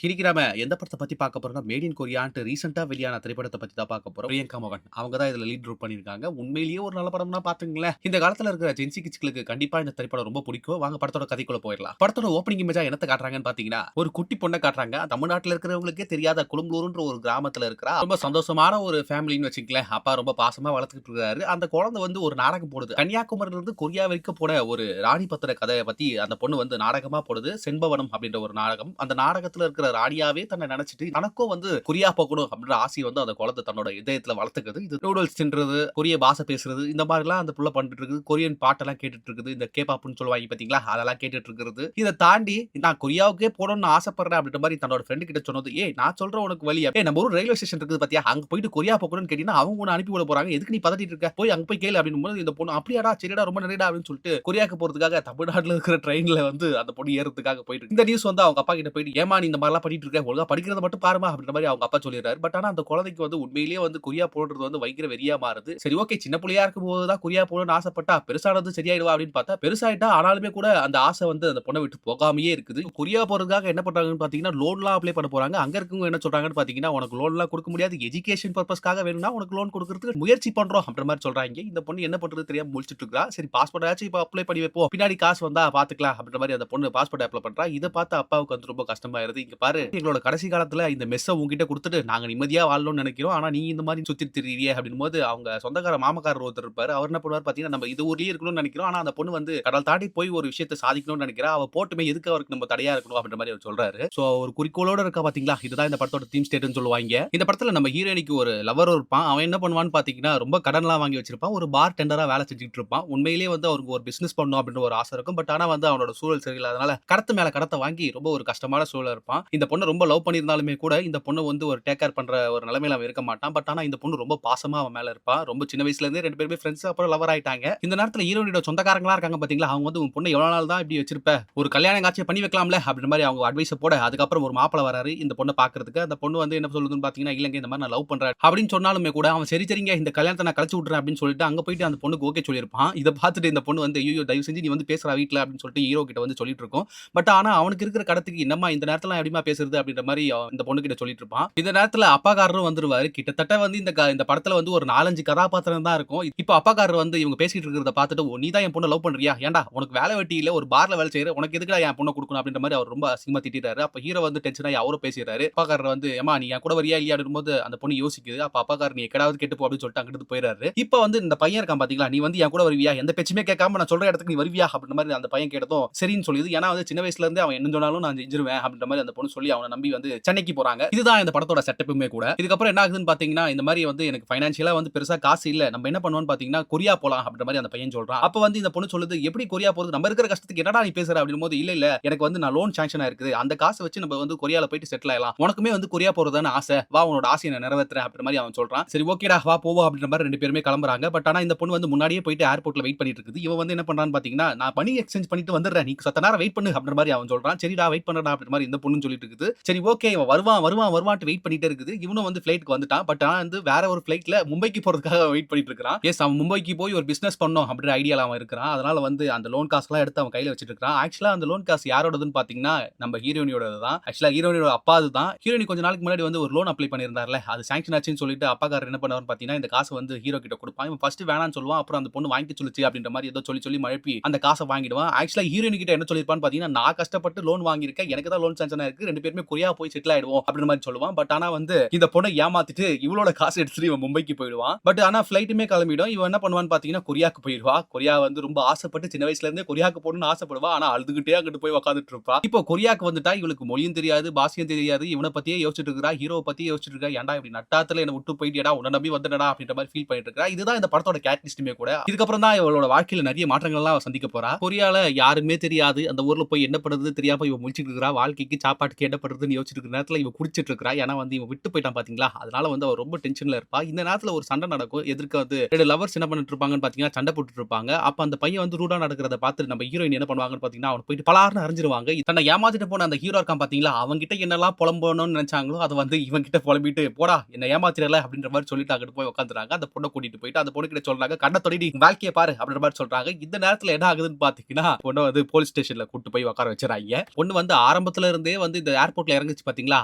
இன்னைக்கு நாம எந்த படத்த பத்தி பார்க்க போறோம்னா, மேட் இன் கொரியான்ட்டு ரீசென்ட்டா வெளியான திரைப்படத்த பத்தி தான் பார்க்க போறோம். பிரியங்கா மோகன். அவங்க தான் இதுல லீட் ரோல் பண்ணியிருக்காங்க. உண்மையிலேயே ஒரு நல்ல படம்னா பார்த்துக்கங்களேன். இந்த காலத்துல இருக்கிற ஜென்ஸி கிட்ஸ்களுக்கு கண்டிப்பா இந்த திரைப்படம் ரொம்ப பிடிக்கும். வாங்க படத்தோட கதைக்குள்ள போயிரலாம். படத்தோட ஓப்பனிங் இமேஜா என்னத்த காட்டுறாங்கன்னு பார்த்தீங்கன்னா, ஒரு குட்டி பொண்ண காட்டுறாங்க. தமிழ்நாட்டுல இருக்கிறவங்களுக்கே தெரியாத குளும்பலூர்ன்ற ஒரு கிராமத்துல இருக்கிறா. ரொம்ப சந்தோஷமான ஒரு ஃபேமிலின்னு வச்சுக்கங்களேன். அப்பா ரொம்ப பாசமா வளர்த்துக்கிட்டு இருக்காரு. அந்த குழந்தை வந்து ஒரு நாடகம் போடுது. கன்னியாகுமரியில இருந்து கொரியா வரைக்கும் போன ஒரு ராணி பத்திர கதைய பத்தி அந்த பொண்ணு வந்து நாடகமா போடுது. செண்பவனம் அப்படின்ற ஒரு நாடகம். அந்த நாடகத்துல இருக்கிற ராணியாவே தன்னை நினைச்சிட்டு தனக்கும் வந்து கொரியா போகணும் அப்படின்ற ஆசையை வந்து அந்த குழந்தை தன்னோட இதயத்துல வளர்த்துக்குது. இது நூடுல்ஸ் தின்றது, கொரிய பாஷை பேசுறது, இந்த மாதிரிலாம் அந்த புள்ள பண்ணிட்டு இருக்குது. கொரியன் பாட்டெல்லாம் கேட்டுட்டு இருக்குது. இந்த கேபாப்னு சொல்லுவாங்க பாத்தீங்களா, அதெல்லாம் கேட்டுட்டு இருக்கிறது. இதை தாண்டி நான் கொரியாவுக்கே போகணும்னு ஆசைப்படுறேன் அப்படின்ற மாதிரி தன்னோட ஃப்ரெண்டு கிட்ட சொன்னது, ஏய் நான் சொல்றேன் உனக்கு வழி. நம்ம ஊர் ரயில்வே ஸ்டேஷன் இருக்குது பாத்தியா, அங்க போயிட்டு கொரியா போகணும்னு கேட்டீங்கன்னா அவங்க உன்னை அனுப்பி விட போறாங்க. எதுக்கு நீ பதட்டிட்டு இருக்க, போய் அங்க போய் கேளு அப்படின்னு போது இந்த பொண்ணு அப்படியாடா சரிடா ரொம்ப நன்றிடா அப்படின்னு சொல்லிட்டு கொரியாக்கு போறதுக்காக தமிழ்நாட்டுல இருக்கிற ட்ரெயின்ல வந்து அந்த பொண்ணு ஏறதுக்காக போயிட்டு இந்த நியூஸ் வந்து அவங்க அப்பா கிட்ட போயிட்டு, ஏமா நீ இந்த மாதிரிலாம் பண்ணிட்டு இருக்க, ஒழுங்கா படிக்கிறத மட்டும் பாருமா அப்படின்ற மாதிரி அவங்க அப்பா சொல்லிடுறாரு. பட் ஆனா அந்த குழந்தைக்கு வந்து உண்மையிலேயே வந்து கொரியா போடுறது வந்து பயங்கர வெறியா மாறுது. சரி ஓகே, சின்ன பிள்ளையா இருக்கும் போதுதான் கொரியா போகணும்னு ஆசைப்பட்டா பெருசானது சரியாயிடுவா அப்படின்னு பார்த்தா பெருசாயிட்டா ஆனாலுமே கூட அந்த ஆசை வந்து அந்த பொண்ணை விட்டு போகாமையே இருக்குது. கொரியா போறதுக்காக என்ன பண்றாங்கன்னு பாத்தீங்கன்னா லோன்லாம் அப்ளை பண்ண போறாங்க. அங்க இருக்கவங்க என்ன சொல்றாங்கன்னு பாத்தீங்கன்னா, உனக்கு லோன்லாம் கொடுக்க முடியாது, எஜுகேஷன் பர்பஸ்க்காக வேணும்னா உனக்கு லோன் கொடுக்கறதுக்கு முயற்சி பண்றோம் அப்படின்ற மாதிரி சொல்றாங்க. இந்த பொண்ணு என்ன பண்றது தெரியாம முழிச்சிட்டு இருக்கா. சரி பாஸ்போர்ட் ஆச்சு இப்ப அப்ளை பண்ணி வைப்போம், பின்னாடி காசு வந்தா பாத்துக்கலாம் அப்படின்ற மாதிரி அந்த பொண்ணு பாஸ்போர்ட் அப்ளை பண்றா. இதை பார்த்து அப்பாவுக்கு வந்து ரொம்ப கஷ்டமாயிருது. இங்க பாரு, எங்களோட கடைசி காலத்துல இந்த மெஸ்ஸ உன்கிட்ட குடுத்துட்டு நாங்க நிம்மதியா வாழணும்னு நினைக்கிறோம். ஆனா நீ இந்த மாதிரி சுத்திட்டு திரியிறியே அப்படிங்கும்போது அவங்க சொந்தக்கார மாமக்காரர் ஒருத்தர் இருப்பாரு. அவர் என்ன பண்ணுவார் பாத்தீங்கன்னா, நம்ம இது ஊர்லயே இருக்கணும்னு நினைக்கிறோம். ஆனா அந்த பொண்ணு வந்து கடல் தாண்டி போய் ஒரு விஷயத்தை சாதிக்கணும்னு நினைக்கிறா. அவ போட்டுமே எதுக்கு அவருக்கு நம்ம தடையா இருக்கணும் அப்படின்ற மாதிரி அவர் சொல்றாரு. சோ ஒரு குறிக்கோளோட இருக்கா பாத்தீங்களா, இதுதான் இந்த படத்தோட தீம் ஸ்டேட்னு சொல்லுவாங்க. இந்த படத்துல நம்ம ஹீரோயினிக்கு ஒரு லவர் இருப்பான். அவன் என்ன பண்ணுவான்னு பாத்தீங்கன்னா, ரொம்ப கடன்லாம் வாங்கி வச்சிருப்பான். ஒரு பார் டெண்டரா வேலை செஞ்சுட்டு இருப்பான். உண்மையிலேயே வந்து அவருக்கு ஒரு பிசினஸ் பண்ணணும் அப்படின்ற ஒரு ஆசை இருக்கும். பட் ஆனா வந்து அவனோட சூழல் சரியில்லாதனால கடத்து மேல கடத்த வாங்கி ரொம்ப ஒரு கஷ்டமான சூழல் இருப்பான். இந்த பொண்ணு ரொம்ப லவ் பண்ணியிருந்தாலுமே கூட இந்த பொண்ணு வந்து ஒரு டேக் கேர் பண்ற ஒரு நிலைமையில அவன் இருக்க மாட்டான். பட் ஆனா இந்த பொண்ணு ரொம்ப பாசமா அவன் மேல இருப்பா. ரொம்ப சின்ன வயசுல இருந்தே 2 பேருமே ஃப்ரெண்ட்ஸ், அப்புறம் லவர் ஆயிட்டாங்க. இந்த நேரத்துல ஹீரோயினோட சொந்தக்காரங்களா இருக்காங்க பாத்தீங்களா, அவங்க வந்து உன் பொண்ணு எவ்வளவு நாள் தான் இப்படி வச்சிருப்ப, ஒரு கல்யாணம் காட்சியை பண்ணி வைக்கலாம்ல அப்படின்ற மாதிரி அவங்க அட்வைஸ் போட, அதுக்கப்புறம் ஒரு மாப்பிள வராரு இந்த பொண்ணை பாக்குறதுக்கு. அந்த பொண்ணு வந்து என்ன சொல்லுதுன்னு பாத்தீங்கன்னா, இல்லங்க இந்த மாதிரி நான் லவ் பண்றேன் அப்படின்னு சொன்னாலுமே கூட அவன் சரி சரிங்க இந்த கல்யாணத்தை நான் கழிச்சு விட்டுறேன் அப்படின்னு சொல்லிட்டு அங்க போயிட்டு அந்த பொண்ணுக்கு ஓகே சொல்லியிருப்பான். இதை பார்த்துட்டு இந்த பொண்ணு வந்து ஐயோ தயவு செஞ்சு நீ வந்து பேசுறா வீட்டுல அப்படின்னு சொல்லிட்டு ஹீரோ கிட்ட வந்து சொல்லிட்டு இருக்கோம். பட் ஆனா அவனுக்கு இருக்கிற கடத்துக்கு என்னம்மா இந்த நேரத்துல எப்படிமா பேசுறது அப்படின்ற மாதிரி இந்த பொண்ணு கிட்ட சொல்லிட்டு இருப்பான். இந்த நேரத்துல அப்பாக்காரரும் வந்துருவாரு. கிட்டத்தட்ட வந்து இந்த படத்துல வந்து ஒரு 4, 5 கதாபாத்திரம் தான் இருக்கும். இப்போ அப்பாக்காரர் வந்து இவங்க பேசிட்டு இருக்கிறத பார்த்துட்டு, "ஓ நீ தான் என் பொண்ண லவ் பண்றியா? ஏன்டா உனக்கு வேலை வெட்டி இல்ல, ஒரு பார்ல வேலை செய்ற, உனக்கு எதுக்குடா என் பொண்ண குடுக்கணும்?" அப்படின்ற மாதிரி அவர் ரொம்ப அசிங்கமா திட்டிட்டாரு. அப்ப ஹீரோ வந்து டென்ஷன் ஆகி அவரும் பேசிறாரு. அப்பாக்காரர் வந்து, "ஏம்மா நீ என் கூட வரியா இல்லையா?" அப்படிங்கும்போது அந்த பொண்ணு யோசிக்குது. அப்ப அப்பாக்காரர், "நீ எக்கடாவது கெட்டு போ" அப்படின்னு சொல்லிட்டு அங்கிருந்து போயிறாரு. இப்ப வந்து இந்த பையன் இருக்கான் பாத்தீங்களா, "நீ வந்து என் கூட வருவியா? எந்த பேச்சுமே கேட்காம நான் சொல்ற இடத்துக்கு நீ வருவியா?" அப்படின்ற மாதிரி அந்த பையன் கேட்டதும் சரின்னு சொல்லுது. ஏன்னா வந்து சின்ன வயசுல இருந்தே அவன் என்ன சொன்னாலும் நான் செஞ்சிருவேன் அப்படின்ற மாதிரி அந்த பொண்ணு சொல்லி அவனை நம்பி வந்து சென்னைக்கு போறாங்க. இதுதான் இந்த படத்தோட செட்டப்புமே கூட. இதுக்கப்புறம் என்ன ஆகுதுன்னு பாத்தீங்கன்னா, இந்த மாதிரி வந்து எனக்கு பைனான்சியலா வந்து பெருசா காசு இல்ல, நம்ம என்ன பண்ணுவோம்னு பாத்தீங்கன்னா கொரியா போலாம் அப்படின்ற மாதிரி அந்த பையன் சொல்றான். அப்ப வந்து இந்த பொண்ணு சொல்லுது, எப்படி கொரியா போறது, நம்ம இருக்கிற கஷ்டத்துக்கு என்னடா நீ பேசுற அப்படிங்கும்போது, இல்ல இல்ல எனக்கு வந்து நான் லோன் சாங்ஷன் ஆயிருக்குது, அந்த காசை வச்சு நம்ம வந்து கொரியால போயிட்டு செட்டில் ஆகலாம், உனக்குமே வந்து கொரியா போறதுன்னு ஆசை, வா உன்னோட ஆசையை நான் நிறைவேற்றுறேன் அப்படின்ற மாதிரி அவன் சொல்றான். சரி ஓகேடா வா போவோம் அப்படின்ற மாதிரி 2 பேருமே கிளம்புறாங்க. பட் ஆனா இந்த பொண்ணு வந்து முன்னாடியே போயிட்டு ஏர்போர்ட்ல வெயிட் பண்ணிட்டு இருக்குது. இவன் வந்து என்ன பண்றான்னு பாத்தீங்கன்னா, நான் மணி எக்ஸ்சேஞ்ச் பண்ணிட்டு வந்துடுறேன், நீ சத்த நேரம் வெயிட் பண்ணு அப்படின்ற மாதிரி அவன் சொல்றான். சரிடா வெயிட் பண்றடா அப்படின்ற மாதிரி இந்த பொண்ணு சொல்லிட்டு இருக்குது. சரி ஓகே இவன் வருவான் வருவான் வருவான்ட்டு வெயிட் பண்ணிட்டே இருக்குது. இவனும் வந்து ஃளைட்க்கு வந்துட்டான். பட் ஆனா வந்து வேற ஒரு ஃளைட்ல மும்பைக்கு போறதுக்காக வெயிட் பண்ணிட்டு இருக்கான். எஸ் அவன் மும்பைக்கு போய் ஒரு பிசினஸ் பண்ணனும் அப்படிங்கிற ஐடியால அவன் இருக்கான். அதனால வந்து அந்த லோன் காசுலாம் எடுத்து அவன் கையில வச்சிட்டு இருக்கான். ஆக்சுவலா அந்த லோன் காசு யாரோடதுன்னு பாத்தீங்கன்னா நம்ம ஹீரோயினியோடது தான். ஆக்சுவலா ஹீரோயினியோட அப்பாது தான். ஹீரோயினி கொஞ்ச நாளுக்கு முன்னாடி வந்து ஒரு லோன் அப்ளை பண்ணியிருந்தார்ல, அது சாங்ஷன் ஆச்சுன்னு சொல்லிட்டு அப்பாக்காரர் என்ன பண்ணுவாருன்னு பாத்தீங்கன்னா, இந்த காசு வந்து ஹீரோ கிட்ட கொடுப்பான். இவன் ஃபர்ஸ்ட் வேணாம்னு சொல்லுவான். அப்புறம் அந்த பொண்ணு வாங்கிக்க சொல்லுச்சு அப்படின்ற மாதிரி ஏதோ சொல்லி சொல்லி மழுப்பி அந்த காசை வாங்கிடுவான். ஆக்சுவலா ஹீரோயினி கிட்ட என்ன சொல்லிருப்பான்னு பாத்தீங்கன்னா, நான் கஷ்டப்பட்டு லோன் வாங்கியிருக்கேன், எனக்கு தான் லோன் சாங்ஷன் ஆயிருக்கு, 2 பேருமே கொரியா போய் செட்டில் ஆயிடுவோம் அப்படின்ற மாதிரி சொல்லுவான். பட் ஆனா வந்து இந்த பொண்ணை ஏமாத்திட்டு இவளோட காசு எடுத்துட்டு இவன் மும்பைக்கு போயிடுவான். பட் ஆனா ஃளைட்டுமே கிளம்பிடும். இவன் என்ன பண்ணுவான்னு பாத்தீங்கன்னா கொரியாக்கு போயிடுவா. கொரியா வந்து ரொம்ப ஆசைப்பட்டு சின்ன வயசுல இருந்தே கொரியாக்கு போகணும்னு ஆசைப்படுவா. ஆனா அழுதுகிட்டே அங்கிட்டு போய் உட்கார்ந்துட்டு இருப்பா. இப்போ கொரியாக்கு வந்துட்டா இவளுக்கு மொழியும் தெரியாது, பாஷையும் தெரியாது. இவனை பத்தியே யோசிச்சுட்டு இருக்கா, ஹீரோ பத்தியே யோசிச்சுட்டு இருக்கா. ஏன்டா இப்படி நட்டாத்துல என்ன விட்டு போயிட்டியடா, உன்னை நம்பி வந்துடா அப்படின்ற மாதிரி ஃபீல் பண்ணிட்டு இருக்கா. இதுதான் இந்த படத்தோட கேரக்டரிஸ்டுமே கூட. இதுக்கப்புறம் தான் இவளோட வாழ்க்கையில நிறைய மாற்றங்கள் எல்லாம் சந்திக்க போறா. கொரியால யாருமே தெரியாது, அந்த ஊர்ல போய் என்ன பண்றது தெரியாம இவ முழிச்சிட்டு இருக்கா. வாழ்க்கைக்கு சாப்பாட்டுக்கு என்ன பண்றதுன்னு யோசிச்சுட்டு இருக்கிற நேரத்துல இவ குடிச்சிட்டு இருக்கா. ஏன்னா வந்து இவன் விட்டு போயிட்டான் பாத்தீங்களா, அதனால வந்து அவ ரொம்ப டென்ஷன்ல இருப்பா. இந்த நேரத்துல ஒரு சண்டை நடக்கும். எதிர்க்க வந்து 2 லவர்ஸ் என்ன பண்ணிட்டு இருப்பாங்கன்னு பாத்தீங்கன்னா சண்டை போட்டுட்டு இருப்பாங்க. அப்ப அந்த பையன் வந்து ரூடா நடக்கிறத பார்த்து நம்ம ஹீரோயின் என்ன பண்ணுவாங்கன்னு பாத்தீங்கன்னா, அவன் போயிட்டு பலார்னு அரைஞ்சிருவாங்க. தன்னை ஏமாத்திட்டு போன அந்த ஹீரோ இருக்கான் பாத்தீங்களா, அவங்க கிட்ட என்னெல்லாம் புலம்பணும்னு நினைச்சாங்களோ அதை வந்து இவன் கிட்ட புலம்பிட்டு போடா என்ன ஏமாத்திரல அப்படின்ற மாதிரி சொல்லிட்டு அங்கிட்டு போய் உட்காந்துறாங்க. அந்த பொண்ணை கூட்டிட்டு போயிட்டு அந்த பொண்ணு கிட்ட சொல்றாங்க, கண்ணை தொடி வாழ்க்கையை பாரு அப்படின்ற மாதிரி சொல்றாங்க. இந்த நேரத்துல என்ன ஆகுதுன்னு பாத்தீங்கன்னா, பொண்ணை வந்து போலீஸ் ஸ்டேஷன்ல கூட்டு போய் உட்கார வச்சுறாங்க. பொண்ணு வந்து ஆரம்பத்துல இருந்தே வந்து இந்த ஏர்போர்ட்ல இறங்குச்சு பாத்தீங்களா,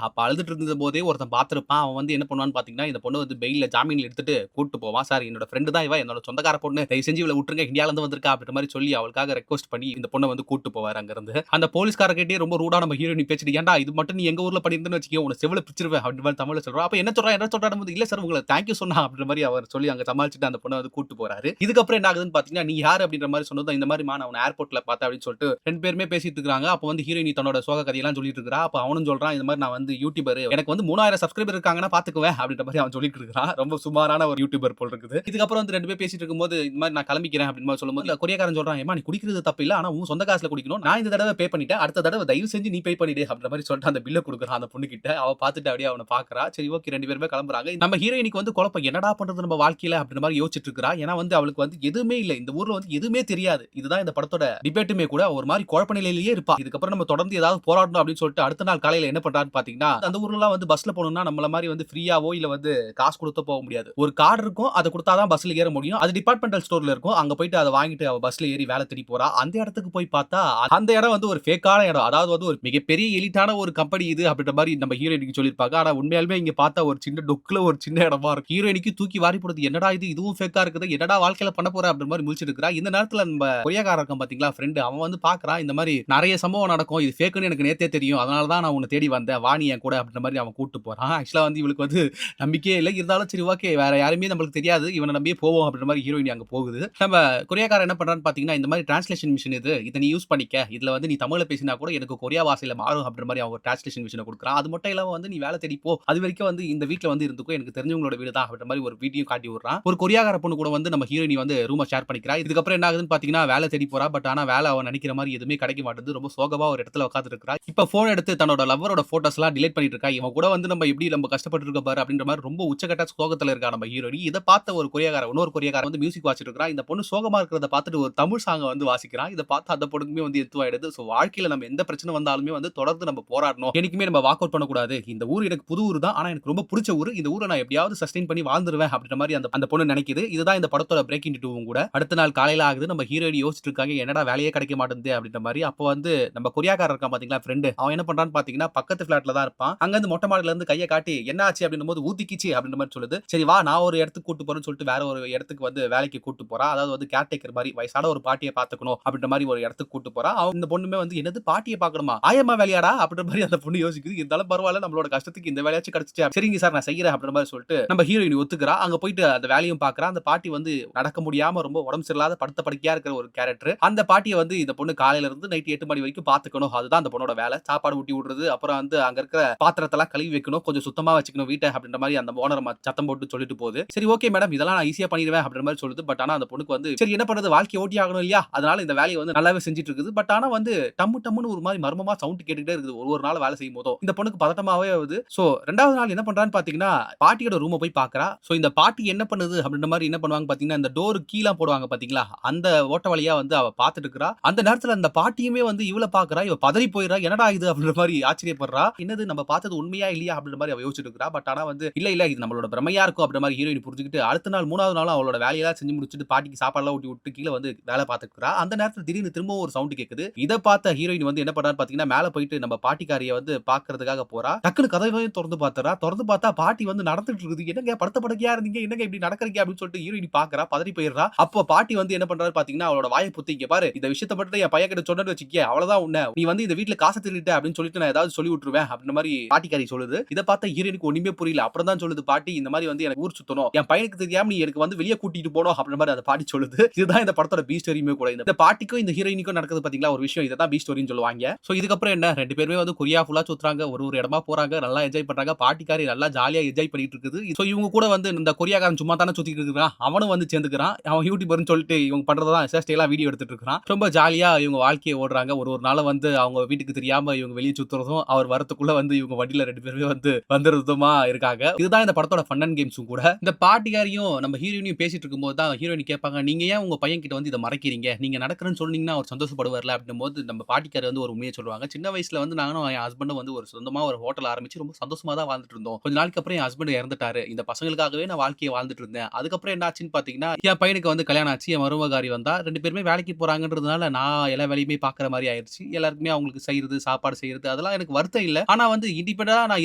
அப்ப அழுதுட்டு இருந்த போதே ஒருத்தன் பார்த்திருப்பான். அவன் வந்து என்ன பண்ணுவான்னு பாத்தீங்கன்னா, இந்த பொண்ணு வந்து பெயில்ல ஜாமீன்ல எடுத்துட்டு கூட்டிட்டு போவான். சார் என்னோட ஃப்ரெண்ட் தான் இவ, என்னோட சொந்தக்கார பொண்ணு. தயவு செஞ்சு இவள விட்டுருங்க. இந்தியால இருந்து வந்திருக்கா அப்படின்ற மாரி சொல்லி அவளுக்காக ரெக்வெஸ்ட் பண்ணி இந்த பொண்ண வந்து கூட்டிட்டு போவாரு அங்க இருந்து. அந்த போலீஸ்காரர்கிட்டயே ரொம்ப ரூடா நம்ம ஹீரோயினி பேசிட்டு, "ஏன்டா இது மட்டும் நீ எங்க ஊர்ல பண்ணியிருந்தேன்னு வச்சுக்கோ, உன்ன செவுல பிச்சிருவேன்" அப்படின்ற மாரி தமிழ்ல சொல்றா. அப்ப என்ன சொல்றா என்ன சொல்றான்னு, "இல்ல சார் உங்கள தேங்க் யூ சொன்னா" அப்படின்ற மாரி அவர் சொல்லி அங்க சமாளிச்சுட்டு அந்த பொண்ண வந்து கூட்டிட்டு போறாரு. இதுக்கப்புறம் என்ன ஆகுதுன்னு பாத்தீங்கன்னா, "நீ யாரு?" அப்படின்ற மாரி சொன்னதும், இந்த மாரிமா நான் உன்ன ஏர்போர்ட்ல பார்த்தேன் அப்படின்னு சொல்லிட்டு 2 பேருமே பேசிட்டு இருக்காங்க. அப்ப வந்து ஹீரோயினி தன்னோட சோக கதையெல்லாம் சொல்லிட்டு இருக்கா. அப்ப அவனும் சொல்றான், இந்த மாரி நான் வந்து யூடியூபர். எனக்கு வந்து 3000 சப்ஸ்கிரைபர் இருக்காங்கன்னா பாத்துக்குவேன் அப்படின்ற மாரி அவன் சொல்லிட்டு இருக்கான். ரொம்ப சுமாரான ஒரு யூடியூபர் போல இருக்குது. இதுக்கப்புறம் வந்து 2 பேரும் பேசிட்டு இருக்கும்போது, இந்த மாரி நான் கிளம்பிக்கிறேன் அப்படின்னு மாரி சொல்லும்போது, இந்த கொரியாக்காரன் சொல்றான், "ஏம்மா நீ குடிக்கிறது தப்பு இல்ல. ஆனா உன் சொந்த காசுல குடிக்கணும். நான் இந்த தடவ பே பண்ணிட்டேன். அடுத்த தடவ தயவு செஞ்சு நீ பே பண்ணிடு" அப்படின்ற மாரி சொல்லிட்டு அந்த பில்ல குடுக்குறான் அந்த பொண்ணுகிட்ட. அவ பாத்துட்டு அப்படியே அவன பாக்குறா. சரி ஓகே 2 பேருமே கிளம்புறாங்க. நம்ம ஹீரோயினிக்கு வந்து குழப்பம். என்னடா பண்றது நம்ம வாழ்க்கையில அப்படின்ற மாரி யோசிச்சுட்டு இருக்கா. ஏன்னா வந்து அவளுக்கு வந்து எதுவுமே இல்ல. இந்த ஊர்ல வந்து எதுவுமே தெரியாது. இதுதான் இந்த படத்தோட டிபேட்டுமே கூட. ஒரு மாரி குழப்ப நிலையிலேயே இருப்பா. இதுக்கப்புறம் நம்ம தொடர்ந்து ஏதாவது போராடணும் அப்படின்னு சொல்லிட்டு அடுத்த நாள் காலையில என்ன பண்றான்னு பாத்தீங்கன்னா, அந்த ஊர்லலாம் வந்து பஸ்ல போணும்னா நம்மள மாரி வந்து ஃப்ரீயாவோ இல்ல வந்து காசு குடுத்தோ போக முடியாது. ஒரு கார்டு இருக்கும். அத குடுத்தா தான் பஸ்ல ஏற முடியும். அது டிபார்ட்மெண்டல் ஸ்டோர்ல இருக்கும். அங்க போயிட்டு அத வாங்கிட்டு அவ பஸ்ல ஏறி வேலை தேடி போறா. அந்த இடத்துக்கு போய் பார்த்தா, அந்த இடம் வந்து ஒரு ஃபேக்கான இடம். அதாவது வந்து ஒரு மிகப்பெரிய எலிட்டான ஒரு கம்பெனி இது அப்படின்ற மாரி நம்ம ஹீரோயினிக்கு சொல்லியிருப்பாங்க. ஆனா உண்மையாலுமே இங்க பார்த்தா ஒரு சின்ன டொக்குல ஒரு சின்ன இடமா இருக்கும். ஹீரோயினிக்கு தூக்கி வாரி போடுது. என்னடா இது இதுவும் ஃபேக்கா இருக்குது. என்னடா வாழ்க்கையில பண்ண போற அப்படின்ற மாரி முழிச்சிட்டு இருக்கா. இந்த நேரத்துல நம்ம கொரியாக்காரன் இருக்கான் பாத்தீங்களா ஃப்ரெண்ட் அவன் வந்து பார்க்கறான். இந்த மாரி நெறைய சம்பவம் நடக்கும். இது ஃபேக்குன்னு எனக்கு நேத்தே தெரியும். அதனால தான் நான் உன்ன தேடி வந்தேன். வா நீ என் கூட அப்படின்ற மாரி அவன் கூட்டிட்டு போறான். ஆக்சுவலா வந்து இவளுக்கு வந்து நம்பிக்கையே இல்ல. இருந்தாலும் சரி ஓகே. வேற யாரையுமே நம்மளுக்கு தெரியாது. இவன நம்பியே போவோம் அப்படின்ற மாரி ஹீரோயினி அங்க போகுது. நம்ம கொரியாக்காரன் என்ன பண்றான்னு பார்த்தீங்கன்னா, இந்த மாரி டிரான்ஸ்லேஷன் மிஷின் இது. இத நீ யூஸ் பண்ணிக்க. இதுல வந்து நீ தமிழ்ல பேசினா கூட எனக்கு கொரியா பாஷையில மாறும் அப்படின்ற மாரி அவன் ஒரு டிரான்ஸ்லேஷன் மிஷின குடுக்குறான். அது மட்டும் இல்லாம வந்து நீ வேலை தேடி போ. அதுவரைக்கும் வந்து இந்த வீட்ல வந்து இருந்துக்கோ. எனக்கு தெரிஞ்சவங்களோட வீடு தான் அப்படின்ற மாரி ஒரு வீட்டையும் காட்டி விடுறான். ஒரு கொரியாக்கார பொண்ணு கூட வந்து நம்ம ஹீரோயினி வந்து ரூம ஷேர் பண்ணிக்கிறா. இதுக்கப்புறம் என்ன ஆகுதுன்னு பார்த்தீங்கன்னா, வேலை தேடி போறா. பட் ஆனா வேலை அவ நெனைக்கிற மாரி எதுவுமே கிடைக்க மாட்டேங்குது. ரொம்ப சோகமா ஒரு இடத்துல உட்கார்ந்துட்டு இருக்கா. இப்ப ஃபோன் எடுத்து தன்னோட லவ்வரோட போட்டோஸ்லாம் டிலீட் பண்ணிட்டு இருக்கா. இவன் கூட வந்து நம்ம எப்படி நம்ம கஷ்டப்பட்டு இருக்கோம் பாரு அப்படின்ற மாரி ரொம்ப உச்சகட்ட சோகத்துல இருக்கா நம்ம ஹீரோயினி. இத பார்த்த ஒரு கொரியாக்காரன் இன்னொரு கொரியாக்காரன் வந்து மியூசிக் வாசிச்சிட்டு இருக்கிறான். இந்த பொண்ணு சோகமா இருக்கிறத பார்த்துட்டு ஒரு தமிழ் சாங்க வந்து வாசிக்கிறான். இத பார்த்து அந்த பொண்ணுக்குமே வந்து எத்துவாயிடுது. சோ வாழ்க்கையில நம்ம எந்த பிரச்சனை வந்தாலுமே வந்து தொடர்ந்து நம்ம போராடணும். என்னைக்குமே நம்ம வாக் அவுட் பண்ணக்கூடாது. இந்த ஊர் எனக்கு புது ஊர் தான். ஆனா எனக்கு ரொம்ப புடிச்ச ஊர். இந்த ஊர நான் எப்படியாவது சஸ்டெயின் பண்ணி வாழ்ந்துருவேன் அப்படின்ற மாரி அந்த அந்த பொண்ணு நினைக்குது. இதுதான் இந்த படத்தோட பிரேக் இன்டு 2வும் கூட. அடுத்த நாள் காலையில ஆகுது. நம்ம ஹீரோயினி யோசிச்சிட்டு இருக்காங்க. என்னடா வேலையே கிடைக்க மாட்டேங்குது அப்படின்ற மாரி. அப்போ வந்து நம்ம கொரியாக்காரன் இருக்கான் பாத்தீங்களா ஃப்ரெண்ட். அவன் என்ன பண்றான்னு பாத்தீங்கன்னா, பக்கத்து ஃபிளாட்ல தான் இருப்பான். அங்க இருந்து மொட்டை மாடில இருந்து கைய காட்டி என்ன ஆச்சு அப்படின்னும்போது ஊத்திக்கிச்சு அப்படின்ற மாரி சொல்லுது. சரி வா நான் ஒரு இடத்துக்கு கூட்டு போறேன்னு சொல்லிட்டு வேற ஒரு இடத்துக்கு வந்து வேலைக்கு கூட்டு போறா. அதாவது வந்து கேர்டேக்கர் மாரி வயசான ஒரு பாட்டிய பாத்துக்கணும் அப்படின்ற மாரி ஒரு இடத்துக்கு கூட்டு போறா. இந்த பொண்ணுமே வந்து என்னது பாட்டிய பாக்கணுமா? ஆயம்மா வேலையாடா அப்படின்ற மாரி அந்த பொண்ணு யோசிக்குது. இருந்தாலும் பரவாயில்ல நம்மளோட கஷ்டத்துக்கு இந்த வேலையாச்சும் கிடைச்சிச்சு. சரிங்க சார் நான் செய்யறேன் அப்படின்ற மாரி சொல்லிட்டு நம்ம ஹீரோயின் ஒத்துக்கிறா. அங்க போயிட்டு அந்த வேலையும் பாக்குறா. அந்த பாட்டி வந்து நடக்க முடியாம ரொம்ப உடம்பு சரியில்லாத படுத்த படுக்கையா இருக்கிற ஒரு கேரக்டர். அந்த பாட்டிய வந்து இந்த பொண்ணு காலையில இருந்து நைட் 8 மணி வரைக்கும் பாத்துக்கணும். அதுதான் அந்த பொண்ணோட வேலை. சாப்பாடு ஊட்டி விடுறது, அப்புறம் வந்து அங்க இருக்கிற பாத்திரத்தெல்லாம் கழுவி வைக்கணும். கொஞ்சம் சுத்தமா வச்சுக்கணும் வீட்ட அப்படின்ற மாரி அந்த ஓனர் சத்தம் போட்டு சொல்லிட்டு போகுது. சரி ஓகே மேடம் இதெல்லாம் நான் ஈஸியா பண்ணிடுவேன் அப்படின்ற மாரி சொல்லுது. பட் ஆனா அந்த பொண்ணுக்கு வந்து சரி என்ன பண்றது வாழ்க்கைய ஓட்டி ஆகணும் இல்லையா? அதனால இந்த வேலைய வந்து நல்லாவே செஞ்சுட்டு இருக்குது. பட் ஆனா வந்து டம்மு டம்முன்னு ஒரு மாரி மர்மமா சவுண்ட் கேட்டுட்டே இருக்குது. ஒரு ஒரு நாள் வேலை செய்யும் போதும். இந்த பொண்ணுக்கு பதட்டமாவே ஆகுது. சோ 2வது நாள் என்ன பண்றான்னு பாத்தீங்கன்னா, பாட்டியோட ரூம போய் பாக்குறா. சோ இந்த பாட்டி என்ன பண்ணுது அப்படின்ற மாரி என்ன பண்ணுவாங்க பாத்தீங்கன்னா, இந்த டோர் கீலாம் போடுவாங்க பாத்தீங்களா? அந்த ஓட்ட வழியா வந்து அவ பாத்துட்டு இருக்கறா. அந்த நேரத்துல அந்த பாட்டியுமே வந்து இவள பாக்குறா. இவ பதறி போயிறா. என்னடா இது அப்படின்ற மாரி ஆச்சரியப்படுறா. என்னது நம்ம பார்த்தது உண்மையா இல்லையா அப்படின்ற மாரி அவ யோசிச்சுட்டு இருக்கறா. பட் ஆனா வந்து இல்ல இல்ல இது நம்மளோட பிரமையா இருக்கும் அப்படின்ற மாரி ஹீரோயின் புரிஞ்சுக்கிட்டு அடுத்த நாள் 3வது நாளும் அவளோட வேலையெல்லாம் செஞ்சு முடிச்சுட்டு பாட்டிக்கு சாப்பாடுலாம் ஊட்டி விட்டு கீழ வந்து வேலை பார்த்துட்டு இருக்கறா. அந்த நேரத்துல திடீர்னு திரும்பவும் ஒரு சவுண்ட் கேக்குது. இத பார்த்த ஹீரோயின் வந்து என்ன பண்றான்னு பாத்தீங்கன்னா, மேல போயிட்டு நம்ம பாட்டிக்காரிய வந்து பார்க்கிறதுக்காக போறா. டக்குனு கதவையும் தொறந்து பாத்துறா. தொறந்து பார்த்தா பாட்டி வந்து நடந்துட்டு இருக்குது. என்னங்க படுத்த படுக்கையா இருந்தீங்க. என்னங்க இப்படி நடக்கறீங்க அப்படின்னு சொல்லிட்டு ஹீரோயின் பார்க்கறா. பதறி போயிடுறா. அப்போ பாட்டி வந்து என்ன பண்றாரு பாத்தீங்கன்னா, அவளோட வாய பொத்தி இங்க பாரு இந்த விஷயத்த மட்டும் என் பையன் கிட்ட சொன்னேன்னு வச்சுக்கயே அவ்வளவுதான் உன்ன நீ வந்து இந்த வீட்ல காசு திருடிட்ட அப்படின்னு சொல்லிட்டு நான் ஏதாவது சொல்லி விட்டுருவேன் அப்படின்ற மாரி பாட்டிக்காரி சொல்லுது. இத பார்த்த ஹீரோயினுக்கு ஒண்ணுமே புரியல. அப்புறம் தான் சொல்லுது பாட்டி இந்த மாரி வந்து எனக்கு ஊர் சுத்தணும். என் பையனுக்கு தெரியாம நீ எனக்கு வந்து வெளிய கூட்டிட்டு போணும் அப்படின்ற மாரி அந்த பாட்டி சொல்லுது. இதுதான் இந்த படத்தோட பி ஸ்டோரியுமே கூட. இந்த பாட்டிக்கும் இந்த ஹீரோயினுக்கும் நடக்குது பாத்தீங்களா ஒரு விஷயம். இத தான் பி ஸ்டோரின்னு சொல்லுவாங்க. சோ இதுக்கப்புறம் என்ன 2 பேருமே வந்து கொரியா ஃபுல்லா சுத்துறாங்க. ஒரு ஒரு இடமா போறாங்க. நல்லா என்ஜாய் பண்றாங்க. பாட்டிக்காரி நல்லா ஜாலியா என்ஜாய் பண்ணிட்டு இருக்குது. சோ இவங்க கூட வந்து இந்த கொரியாக்காரன் சும்மா தானே சுத்திட்டு இருக்கான். அவனும் வந்து சேர்ந்துக்கிறான். அவன் யூடியூபர்னு சொல்லிட்டு இவங்க பண்றதெல்லாம் சேஷ்டையெல்லாம் வீடியோ எடுத்துட்டு இருக்கான். ரொம்ப ஜாலியா இவங்க வாழ்க்கைய ஓடுறாங்க. ஒரு ஒரு நாள் வந்து அவங்க வீட்டுக்கு தெரியாம இவங்க வெளிய சுத்துறதும், அவர் வரதுக்குள்ள வந்து இவங்க வண்டியில 2 பேருமே வந்து வந்துறதுமா இருக்காங்க. இதுதான் இந்த படத்தோட ஃபன் அண்ட் கேம்ஸும் கூட. இந்த பாட்டிக்காரியும் நம்ம ஹீரோயினியும் பேசிட்டு இருக்கும்போது தான் ஹீரோயினி கேட்பாங்க, "நீங்க ஏன் உங்க பையன் கிட்ட வந்து இத மறைக்கிறீங்க? நீங்க நடக்கிறேன்னு சொன்னீங்கன்னா அவர் சந்தோஷப்படுவார்ல." அப்படின்னும்போது நம்ம பாட்டிக்காரி வந்து ஒரு உண்மைய சொல்லுவாங்க. "சின்ன வயசுல வந்து நானும் என் ஹஸ்பண்டும் வந்து ஒரு சொந்தமா ஒரு ஹோட்டல் ஆரம்பிச்சு ரொம்ப சந்தோஷமா தான் வாழ்ந்துட்டு இருந்தோம். கொஞ்ச நாளைக்கு அப்புறம் என் ஹஸ்பண்ட் இறந்துட்டாரு. இந்த பசங்களுக்காகவே நான் வாழ்க்கைய வாழ்ந்துட்டு இருந்தேன். அதுக்கப்புறம் என்ன ஆச்சுன்னு பார்த்தீங்கன்னா, என் பையனுக்கு வந்து கல்யாணம் ஆச்சு. என் மருமகாரி வந்தா. 2 பேருமே வேலைக்கு போறாங்கன்றதுனால நான் எல்லா வேலையுமே பார்க்குற மாரி ஆயிருச்சு. எல்லாருக்குமே அவங்களுக்கு செய்றது, சாப்பாடு செய்றது அதெல்லாம் எனக்கு வருத்தம் இல்ல. ஆனா வந்து இண்டிபெண்டன்ட்டா நான்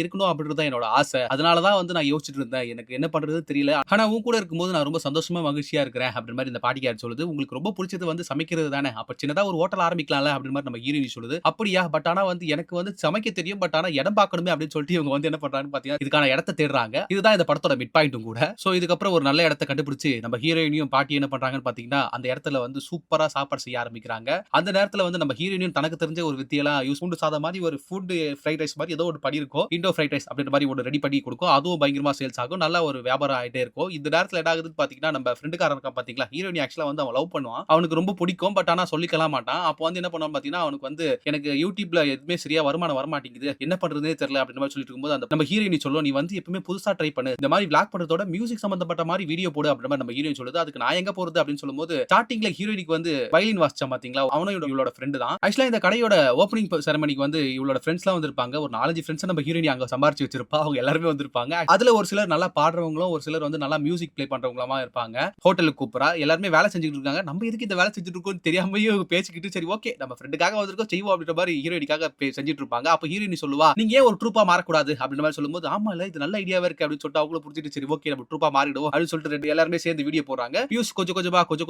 இருக்கணும் அப்படின்றது தான் என்னோட ஆசை. அதனால தான் வந்து நான் யோசிச்சுட்டு இருந்தேன். எனக்கு என்ன பண்றதுன்னு தெரியல. ஆனா உன் கூட இருக்கும்போது நான் ரொம்ப சந்தோஷமா, மகிழ்ச்சியா இருக்கிறேன் அப்படின்ற மாரி இந்த பாட்டிக்காரி சொல்லுது. உங்களுக்கு ரொம்ப புடிச்சது வந்து சமைக்கிறது தானே. அப்ப சின்னதா ஒரு ஹோட்டல் ஆரம்பிக்கலாம்ல அப்படின்ற மாரி நம்ம ஹீரோயினி சொல்லுது. அப்படியா? பட் ஆனா வந்து எனக்கு வந்து சமைக்க தெரியும். பட் ஆனா இடம் பார்க்கணுமே அப்படின்னு சொல்லிட்டு இவங்க வந்து என்ன பண்றாங்கன்னு பார்த்தீங்கன்னா, இதுக்கான இடத்த தேடுறாங்க. இதுதான் இந்த படத்தோட மிட் பாயிண்ட்டும் கூட. சோ இதுக்கப்புறம் ஒரு நல்ல இடத்த கண்டுபிடிச்சு நம்ம ஹீரோயினியும் பாட்டியும் என்ன பண்றாங்கன்னு பார்த்தீங்கன்னா, அந்த இடத்துல வந்து சூப்பரா சாப்பாடு செய்ய ஆரம்பிக்கிறாங்க. அந்த நேரத்துல வந்து நம்ம ஹீரோயினியும் தனக்கு தெரிஞ்ச ஒரு வித்தையெல்லாம் பூண்டு சாதம் மாரி ஒரு ஃபுட் ஃப்ரைட் ரைஸ் மாரி ஏதோ ஒரு பண்ணியிருக்கும். இண்டோ ஃப்ரைட் ரைஸ் அப்படின்ற மாரி ஒண்ணு ரெடி பண்ணி குடுக்கும். அதுவும் பயங்கரமா சேல்ஸ் ஆகும். நல்ல ஒரு வியாபாரம் ஆயிட்டே இருக்கும். இந்த நேரத்துல என்ன ஆகுதுன்னு பார்த்தீங்கன்னா, நம்ம ஃப்ரெண்டுக்காரன் இருக்கான் பார்த்தீங்களா? ஹீரோயினி ஆக்சுவலா வந்து அவன் லவ் பண்ணுவான். அவனுக்கு ரொம்ப பிடிக்கும். பட் ஆனா சொல்லிக்கலாம் மாட்டான். அப்போ வந்து என்ன பண்ணுவான்னு பார்த்தீங்கன்னா, அவனுக்கு வந்து எனக்கு YouTubeல எதுவுமே சரியா வருமானம் வரமாட்டேங்குது. என்ன பண்றதுன்னே தெரியல அப்படின்ற மாரி சொல்லிட்டு இருக்கும்போது, அந்த நம்ம ஹீரோயினி சொல்லும், "நீ வந்து எப்பவுமே புதுசா ட்ரை பண்ணு. இந்த மாரி விளாக் பண்றதோட மியூசிக் சம்பந்தப்பட்ட மாரி வீடியோ போடு" அப்படின்ற மாரி நம்ம ஹீரோயின் சொல்லுது. அதுக்கு நான் எங்க போறது அப்படின்னு சொல்லும்போது, ஸ்டார்ட்டிங்ல ஹீரோயினிக்கு வந்து வயலின் வாசிச்சான் பார்த்தீங்களா? அவனும் இவளோட ஃப்ரெண்ட் தான். ஆக்சுவலா இந்த கடையோட ஓப்பனிங் செரமனிக்கு வந்து இவளோட ஃப்ரெண்ட்ஸ்லாம் வந்திருப்பாங்க. ஒரு 4, 5 ஃப்ரெண்ட்ஸ நம்ம ஹீரோயினி அங்க சம்பாரிச்சு வச்சிருப்பா. அவங்க எல்லாருமே வந்திருப்பாங்க. அதுல ஒரு சிலர் நல்லா பாடுறவங்களும், ஒரு சிலர் வந்து நல்லா மியூசிக் ப்ளே பண்றவங்களுமா இருப்பாங்க. ஹோட்டலுக்கு கூப்புட்றா. எல்லாருமே வேலை செஞ்சுட்டு இருக்காங்க. நம்ம எதுக்கு இந்த வேலை செஞ்சுட்டு இருக்கோம்னு தெரியாமயே பேசிக்கிட்டு, சரி ஓகே நம்ம ஃப்ரெண்டுக்காக வந்திருக்கோம் செய்வோம் அப்படின்ற மாரி ஹீரோயினிக்காக செஞ்சுட்டு இருப்பாங்க. அப்ப ஹீரோயினி சொல்லுவா, "நீங்க ஏன் ஒரு ட்ரூப்பா மாறக்கூடாது?" அப்படின்ற மாரி சொல்லும்போது, "ஆமால்ல இது நல்ல ஐடியாவா இருக்கு" அப்படின்னு சொல்லிட்டு அவங்களும் புடிச்சிட்டு, சரி ஓகே நம்ம ட்ரூப்பா மாறிடுவோம் அப்படின்னு சொல்லிட்டு எல்லாருமே சேர்ந்து வீடியோ போடுறாங்க. வியூஸ் கொஞ்சம்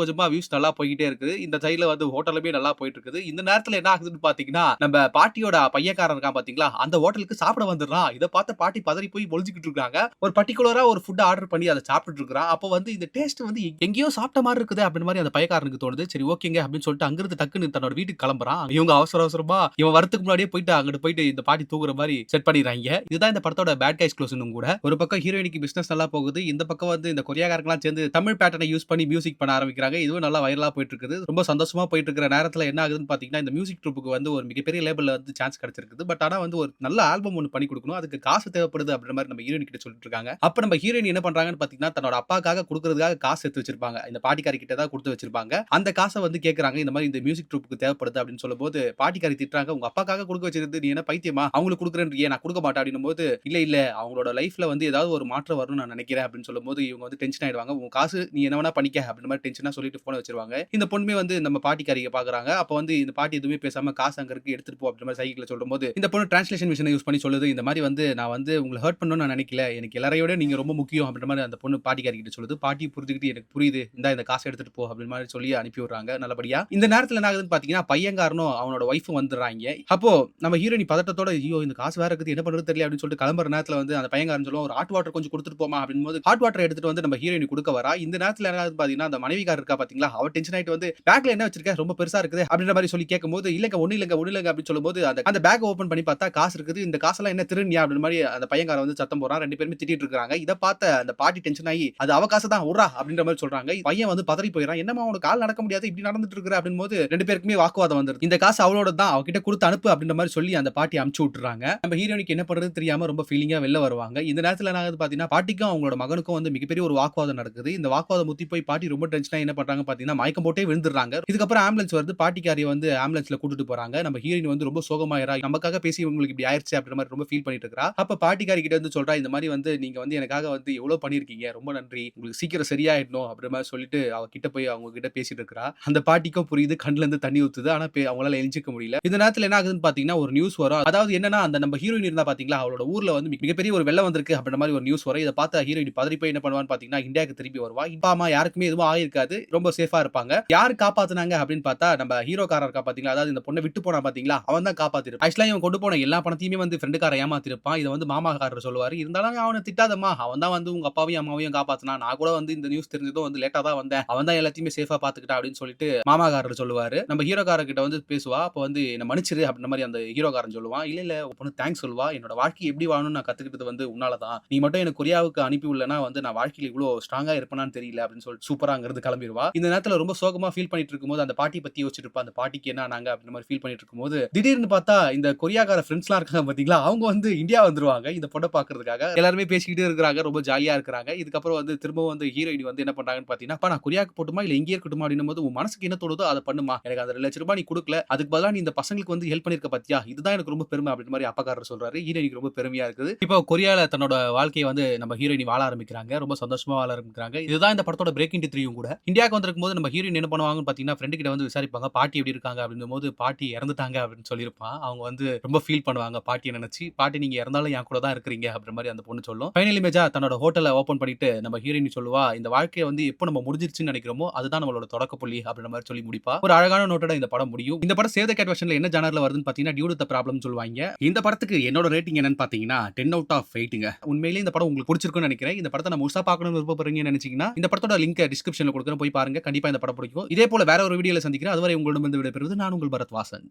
கொஞ்சமா வியூஸ் நல்லா போய்க்கிட்டே இருக்குது. இந்த சைடுல வந்து ஹோட்டலுமே நல்லா போயிட்டு இருக்குது. இந்த நேரத்துல என்ன ஆகுதுன்னு பாத்தீங்கன்னா, நம்ம பாட்டியோட பையன்காரன் இருக்கான் பாத்தீங்களா, அந்த ஹோட்டலுக்கு சாப்பிட வந்துடுறான். இத பார்த்த பாட்டி பதறி போய் ஒளிஞ்சுகிட்டு இருக்காங்க. ஒரு பர்ட்டிகுலரா ஒரு ஃபுட் ஆர்டர் பண்ணி அத சாப்பிட்டுட்டு இருக்கிறான். அப்போ வந்து இந்த டேஸ்ட் வந்து எங்கேயோ சாப்பிட்ட மாரி இருக்குது அப்படின்ற மாரி அந்த பையன்காரனுக்கு தோணுது. சரி ஓகேங்க அப்படின்னு சொல்லிட்டு அங்கிருந்து டக்குன்னு தன்னோட வீட்டுக்கு கிளம்புறான். இவங்க அவசர அவசரமா இவன் வரதுக்கு முன்னாடியே போயிட்டு அங்கிட்டு போயிட்டு இந்த பாட்டி தூங்குற மாரி செட் பண்ணிடுறாய்ங்க. இதுதான் இந்த படத்தோட பேட் கைஸ் க்ளோஸ்னும் கூட. ஒரு பக்கம் ஹீரோயினிக்கு பிசினஸ் நல்லா போகுது. இந்த பக்கம் வந்து இந்த கொரியாக்காரங்கலாம் சேர்ந்து தமிழ் பேட்டர்னை யூஸ் பண்ணி மியூசிக் பண்ண ஆரம்பிக்கிறாங்க. இதுவும் நல்லா வைரலா போயிட்டு இருக்குது. ரொம்ப சந்தோஷமா போயிட்டு இருக்கிற நேரத்துல என்ன ஆகுதுன்னு பாத்தீங்கன்னா, இந்த மியூசிக் ட்ரூப்புக்கு வந்து ஒரு மிகப்பெரிய லேபிள்ல வந்து சான்ஸ் கிடைச்சிருக்குது. பட் ஆனா வந்து ஒரு நல்ல ஆல்பம் ஒண்ணு பண்ணி குடுக்கணும். அதுக்கு காசு தேவைப்படுது அப்படின்ற மாரி நம்ம ஹீரோயின் கிட்ட சொல்லிட்டு இருக்காங்க. அப்ப நம்ம ஹீரோயின் என்ன பண்றாங்கன்னு பாத்தீங்கன்னா, தன்னோட அப்பாக்காக குடுக்குறதுக்காக காசு சேர்த்து வச்சிருப்பாங்க. இந்த பாட்டிக்காரி கிட்ட தான் குடுத்து வச்சிருப்பாங்க. அந்த காச வந்து கேக்குறாங்க. இந்த மாரி இந்த மியூசிக் ட்ரூப்புக்கு தேவைப்படுது அப்படின்னு சொல்லும்போது, பாட்டிக்காரி திட்டுறாங்க. "உங்க அப்பாக்காக குடுக்க வச்சிருந்து நீ என்ன பைத்தியமா? அவங்களுக்கு குடுக்குறேன்றியே நான் குடுக்க மாட்டேன்" அப்படின்னும்போது, "இல்ல இல்ல அவங்களோட லைஃப்ல வந்து ஏதாவது ஒரு மாற்றம் வரும்னு நான் நினைக்கிறேன்" அப்படின்னு சொல்லும்போது, இவங்க வந்து டென்ஷன் ஆயிடுவாங்க. "உன் காசு நீ என்ன வேணா பண்ணிக்க" அப்படின்ற மாரி டென்ஷனா சொல்லிட்டு போன வச்சிருவாங்க. இந்த பொண்ணுமே வந்து நம்ம பாட்டிக்காரிய பாக்குறாங்க. அப்ப வந்து இந்த பாட்டி எதுவுமே பேசாம காசு அங்க இருக்கு எடுத்துட்டு போ அப்படின்ற மாரி சைகைல சொல்லும்போது, இந்த பொண்ணு டிரான்ஸ்லேஷன் மிஷின யூஸ் பண்ணி சொல்லுது. இந்த மாரி வந்து நான் வந்து உங்கள ஹர்ட் பண்ணணும்னு நான் நினைக்கல. எனக்கு எல்லாரையும் விட நீங்க ரொம்ப முக்கியம் அப்படின்ற மாரி அந்த பொண்ணு பாட்டிக்காரி கிட்ட சொல்லுது. பாட்டி புரிஞ்சுகிட்டு எனக்கு புரியுது. இந்தா இந்த காச எடுத்துட்டு போ அப்படின்ற மாரி சொல்லி அனுப்பி விடுறாங்க நல்லபடியா. இந்த நேரத்துல என்ன ஆகுதுன்னு பாத்தீங்கன்னா, பையன்காரனும் அவனோட ஒய்ஃபும் வந்துடுறாய்ங்க. அப்போ நம்ம ஹீரோயினி பதட்டத்தோட, ஐயோ இந்த காசு வேற இருக்குது என்ன பண்றதுன்னு தெரியல அப்படின்னு சொல்லிட்டு கிளம்புற நேரத்துல வந்து அந்த பையன்காரன் சொல்லுவான், ஒரு ஹாட் வாட்டர் கொஞ்சம் குடுத்துட்டு போமா அப்படிங்கும்போது ஹாட் வாட்டர் எடுத்துட்டு வந்து நம்ம ஹீரோயினி குடுக்க வரா. இந்த நேரத்துல என்ன ஆகுதுன்னு பாத்தீங்கன்னா, அந்த மனைவிக்காரர் இருக்கா பாத்தீங்களா, அவ டென்ஷன் ஆயிட்டு வந்து பேக்ல என்ன வச்சிருக்க ரொம்ப பெருசா இருக்குது அப்படின்ற மாரி சொல்லி கேட்கும்போது, இல்லங்க ஒண்ணும் இல்லங்க ஒண்ணும் இல்லங்க அப்படின்னு சொல்லும்போது, அந்த அந்த பேக் ஓப்பன் பண்ணி பார்த்தா காசு இருக்குது. இந்த காசெல்லாம் என்ன திருடுனியா அப்படின்ற மாரி அந்த பையன்காரன் வந்து சத்தம் போடுறான். 2 பேருமே திட்டிட்டு இருக்காங்க. இத பார்த்த அந்த பாட்டி டென்ஷன் ஆகி, அது அவ காசு தான் உட்றா அப்படின்ற மாரி சொல்றாங்க. பையன் வந்து பதறி போயிறான். என்னம்மா உனக்கு கால் நடக்க முடியாது இப்படி நடந்துட்டு இருக்கிற அப்படிங்கும்போது 2 பேருக்குமே வாக்குவாதம் வந்துருது. இந்த காசு அவளோட தான் அவகிட்ட குடுத்து அனுப்பு அப்படின்ற மாரி சொல்லி அந்த பாட்டி அனுப்பிச்சு விட்டுறாங்க. நம்ம ஹீரோயினிக்கு என்ன பண்றதுன்னு தெரியாம ரொம்ப ஃபீலிங்கா வெளில வருவாங்க. இந்த நேரத்துல என்ன ஆகுது பார்த்தீங்கன்னா, பாட்டிக்கும் அவங்களோட மகனுக்கும் வந்து மிகப்பெரிய ஒரு வாக்குவாதம் நடக்குது. இந்த வாக்குவாதம் முத்தி போய் பாட்டி ரொம்ப டென்ஷன் ஆகி என்ன பண்றாங்க பார்த்தீங்கன்னா, மயக்கம் போட்டே விழுந்துடுறாங்க. இதுக்கப்புறம் ஆம்புலன்ஸ் வருது. பாட்டிக்காரிய வந்து ஆம்புலன்ஸ்ல கூட்டிட்டு போறாங்க. நம்ம ஹீரோயின் வந்து ரொம்ப சோகமாயிரா. நமக்காக பேசி இவங்களுக்கு இப்படி ஆயிருச்சு அப்படின்ற மாரி ரொம்ப ஃபீல் பண்ணிட்டு இருக்கா. அப்ப பாட்டிக்காரி கிட்ட வந்து சொல்றா, இந்த மாரி வந்து நீங்க வந்து எனக்காக வந்து எவ்வளவு பண்ணியிருக்கீங்க. ரொம்ப நன்றி. உங்களுக்கு சீக்கிரம் சரியாயிடணும் அப்படின்ற மாரி சொல்லிட்டு அவ கிட்ட போய் அவங்க கிட்ட பேசிட்டு இருக்கா. அந்த பாட்டிக்கும் புரியுது. கண்ணுல இருந்து தண்ணி ஊத்துது. ஆனா அவங்களால எந்திரிக்க முடியல. இந்த நேரத்துல என்ன ஆகுதுன்னு பார்த்தீங்கன்னா, ஒரு நியூஸ் வரும். அதாவது என்னன்னா, அந்த நம்ம ஹீரோயின் இருந்தா பார்த்தீங்களா, அவளோட ஊர்ல வந்து மிகப்பெரிய ஒரு வெள்ளம் வந்திருக்கு அப்படின்ற மாரி ஒரு நியூஸ் வரும். இத பார்த்த ஹீரோயின் பதறி போய் என்ன பண்ணுவான்னு பார்த்தீங்கன்னா, இந்தியாவுக்கு திரும்பி வருவா. அப்பா, அம்மா யாருக்குமே எதுவும் ஆயிருக்காது. ரொம்ப சேஃபா இருப்பாங்க. யாரு காப்பாத்துனாங்க அப்படின்னு பார்த்தா, நம்ம ஹீரோக்காரன் இருக்கா பார்த்தீங்களா, அதாவது இந்த பொண்ண விட்டு போனா பார்த்தீங்களா, அவன் தான் காப்பாத்திருப்பான். ஆக்சுவலா இவன் கொண்டு போன எல்லா பணத்தையுமே வந்து ஃப்ரெண்டுக்காரன் ஏமாத்திருப்பான். இத வந்து மாமாக்காரர் சொல்லுவாரு. இருந்தாலும் அவன திட்டாதம்மா. அவன் தான் வந்து உங்க அப்பாவையும் அம்மாவையும் காப்பாத்துனான். நான் கூட வந்து இந்த நியூஸ் தெரிஞ்சதும் வந்து லேட்டா தான் வந்தேன். அவன் தான் எல்லாத்தையுமே சேஃபா பார்த்துக்கிட்டான் அப்படின்னு சொல்லிட்டு மாமாக்காரர் சொல்லுவாரு. நம்ம ஹீரோக்காரர் கிட்ட வந்து பேசுவா. அப்ப வந்து என்ன மன்னிச்சிரு அப்படின்ற மாரி அந்த ஹீரோக்காரன் சொல்லுவான். இல்ல இல்ல உன் பொண்ணு தேங்க்ஸ் சொல்லுவா. என்னோட வாழ்க்கைய எப்படி வாழணும்னு நான் கத்துக்கிட்டது வந்து உன்னால தான். நீ மட்டும் எனக்கு கொரியாவுக்கு அனுப்பி விடலனா வந்து நான் வாழ்க்கையில இவ்ளோ ஸ்ட்ராங்கா இருப்பேனான்னு தெரியல அப்படின்னு சொல்லிட்டு சூப்பரா அங்கிருந்து கிளம்பிருவா. இந்த நேரத்துல ரொம்ப சோகமா ஃபீல் பண்ணிட்டு இருக்கும்போது அந்த பாட்டி பத்தி யோசிச்சிட்டு இருப்பா. அந்த பாட்டிக்கு என்ன ஆனாங்க அப்படின்ற மாரி ஃபீல் பண்ணிட்டு இருக்கும்போது, திடீர்னு பார்த்தா இந்த கொரியாக்கார ஃபிரெண்ட்ஸ்லாம் இருக்காங்க பார்த்தீங்களா, அவங்க வந்து இந்தியா வந்துருவாங்க. இந்த பொண்ண பார்க்கறதுக்காக. எல்லாருமே பேசிக்கிட்டே இருக்கிறாங்க. ரொம்ப ஜாலியா இருக்கிறாங்க. இதுக்கப்புறம் வந்து திரும்பவும் வந்து ஹீரோயின் வந்து என்ன பண்றாங்கன்னு பார்த்தீங்கன்னா, "அப்பா நான் கொரியாக்கு போட்டுமா இல்ல இங்கேயே இருக்கட்டுமா?" அப்படின்னும்போது, "உன் மனசுக்கு என்ன தோணுதோ அத பண்ணுமா. எனக்கு அந்த ரூ. 2,00,000 நீ குடுக்கல. அதுக்கு பதிலா நீ இந்த பசங்களுக்கு வந்து ஹெல்ப் பண்ணியிருக்க பாத்தியா? இதுதான் எனக்கு ரொம்ப பெருமை." அப்படின்ற மாரி அப்பாக்காரர் சொல்றாரு. ஹீரோயினுக்கு ரொம்ப பெருமையா இருக்குது. இப்போ கொரியால தன்னோட வாழ்க்கைய வந்து நம்ம ஹீரோயினி வாழ ஆரம்பிக்கிறாங்க. ரொம்ப சந்தோஷமா வாழ ஆரம்பிக்கிறாங்க. இதுதான் இந்த படத்தோட பிரேக் இன்டு 3யும் கூட. இந்தியாவுக்கு வந்திருக்கும்போது நம்ம ஹீரோயின் என்ன பண்ணுவாங்கன்னு பார்த்தீங்கன்னா, ஃப்ரெண்ட் கிட்ட வந்து விசாரிப்பாங்க. பாட்டி எப்படி இருக்காங்க? அப்படின்னும்போது, பாட்டி இறந்துட்டாங்க அப்படின்னு சொல்லியிருப்பான். அவங்க வந்து ரொம்ப ஃபீல் பண்ணுவாங்க பாட்டிய நினைச்சு. பாட்டி நீங்க இறந்தாலும் என் கூட தான் இருக்கிறீங்க அப்படின்ற மாரி அந்த பொண்ணு சொல்லும். ஃபைனல் இமேஜா தன்னோட ஹோட்டல ஓப்பன் பண்ணிட்டு நம்ம ஹீரோயின் சொல்லுவா, இந்த வாழ்க்கைய வந்து எப்போ நம்ம முடிஞ்சிருச்சுன்னு நினைக்கிறோமோ, அதுதான் நம்மளோட தொடக்க புள்ளி அப்படின்ற மாரி சொல்லி முடிப்பா. ஒரு அழகான நோட்டோட இந்த படம் முடியும். இந்த படம் சேவ் த கேட் வெர்ஷன்ல என்ன ஜானர்ல வருதுன்னு பார்த்தீங்கன்னா, டியூட் வித் த ப்ராப்ளம்னு சொல்லுவாங்க. இந்த படத்துக்கு என்னோட ரேட்டிங் என்னன்னு பார்த்தீங்கன்னா 10 அவுட் ஆஃப் 8ங்க. உண்மையிலேயே இந்த படம் உங்களுக்கு பிடிச்சிருக்கும்னு நினைக்கிறேன். இந்த படத்த நான் முழுசா பார்க்கணும்னு விருப்பப்படுறீங்கன்னு நினைச்சீங்கன்னா, இந்த படத்தோட லிங்க் டிஸ்கிரிப்ஷன்ல குடுக்குறேன். போய் பாருங்க. கண்டிப்பா இந்த படம் பிடிக்கும். இதே போல வேற ஒரு வீடியோல சந்திக்கிறேன். அதுவரை உங்களிடமிருந்து விடைபெறுவது நான் உங்கள் பரத் வாசன்.